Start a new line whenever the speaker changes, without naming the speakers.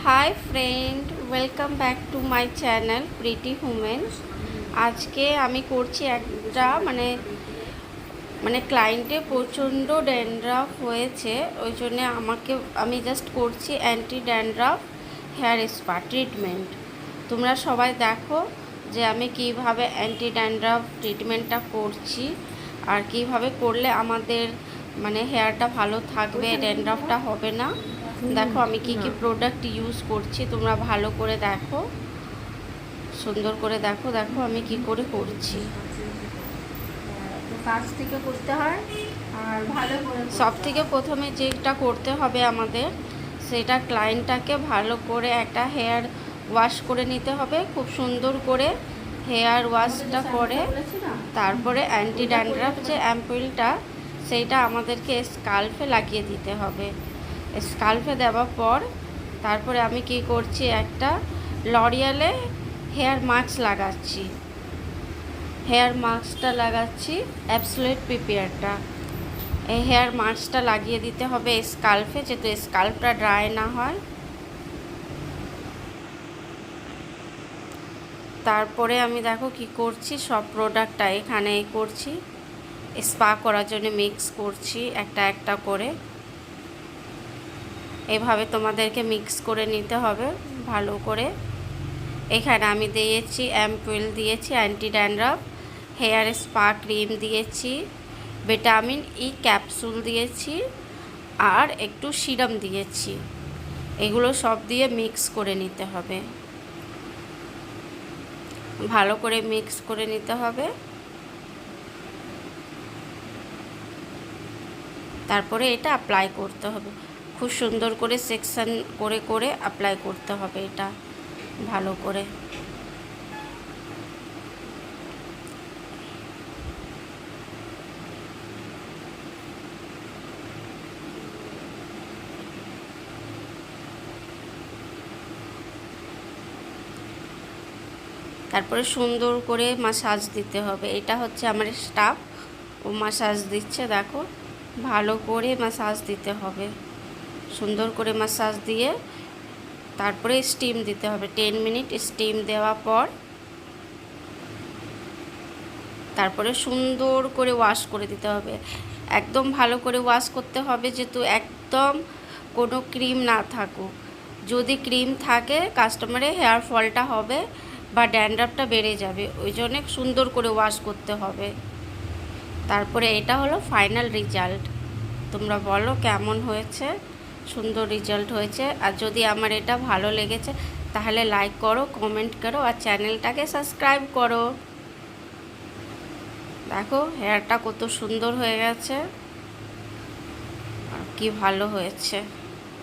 High friend, welcome back to my channel pretty human. আজকে আমি করছি একটা মানে ক্লায়েন্টে প্রচণ্ড ড্যান্ড্রাফ হয়েছে, ওই জন্যে আমি জাস্ট করছি anti dandruff hair spa treatment. তোমরা সবাই দেখো যে আমি কিভাবে অ্যান্টি ড্যান্ড্রাফ ট্রিটমেন্টটা করছি আর কিভাবে করলে আমাদের হেয়ারটা ভালো থাকবে, ড্যান্ড্রাফটা হবে না। দেখো আমি কি কি প্রোডাক্ট ইউজ করছি, তোমরা ভালো করে দেখো, সুন্দর করে দেখো। দেখো আমি কি করে করছি।
কাজ থেকে করতে হয় আর ভালো করে
সব থেকে প্রথমে যেটা করতে হবে আমাদের, সেটা ক্লায়েন্টটাকে ভালো করে একটা হেয়ার ওয়াশ করে নিতে হবে, খুব সুন্দর করে হেয়ার ওয়াশটা করে তারপরে অ্যান্টি ড্যান্ড্রাফ যে অ্যাম্পুলটা সেইটা আমাদেরকে স্কাল্পে লাগিয়ে দিতে হবে। স্কাল্পে দেওয়ার পর তারপরে আমি কি করছি, একটা লরিয়ালে হেয়ার মাস্ক লাগাচ্ছি। হেয়ার মাস্কটা লাগাচ্ছি অ্যাবসোলিউট পিপিআরটা। এই হেয়ার মাস্কটা লাগিয়ে দিতে হবে স্কাল্পে, যাতে স্কাল্পটা ড্রাই না হয়। তারপরে আমি দেখো কি করছি, সব প্রোডাক্টটা এখানে করছি, স্পা করার জন্য মিক্স করছি একটা একটা করে। এভাবে তোমাদেরকে মিক্স করে নিতে হবে ভালো করে। এখানে আমি দিয়েছি অ্যাম্পুল, দিয়েছি anti dandruff hair spa cream, দিয়েছি ভিটামিন ই ক্যাপসুল, দিয়েছি আর একটু সিরাম দিয়েছি। এগুলো সব দিয়ে মিক্স করে নিতে হবে, ভালো করে মিক্স করে নিতে হবে। তারপরে এটা অ্যাপ্লাই করতে হবে, খুব সুন্দর করে সেকশন করে করে অ্যাপ্লাই করতে হবে এটা ভালো করে। তারপরে সুন্দর করে মাসাজ দিতে হবে। এটা হচ্ছে আমার স্টাফ, ও মাসাজ দিচ্ছে, দেখো ভালো করে মাসাজ দিতে হবে। সুন্দর করে মাসাজ দিয়ে তারপরে স্টিম দিতে হবে 10 মিনিট। স্টিম দেওয়ার পর তারপরে সুন্দর করে ওয়াশ করে দিতে হবে, একদম ভালো করে ওয়াশ করতে হবে, যেহেতু একদম কোনো ক্রিম না থাকুক। যদি ক্রিম থাকে কাস্টমারের হেয়ার ফলটা হবে বা ড্যান্ড্রাফটা বেড়ে যাবে, ওই জন্যে সুন্দর করে ওয়াশ করতে হবে। তারপরে এটা হলো ফাইনাল রেজাল্ট। তোমরা বলো কেমন হয়েছে। সুন্দর রেজাল্ট হয়েছে। আর যদি আমার এটা ভালো লেগেছে তাহলে লাইক করো, কমেন্ট করো আর চ্যানেলটাকে সাবস্ক্রাইব করো। দেখো হেয়ারটা কত সুন্দর হয়ে গেছে আর কি ভালো হয়েছে।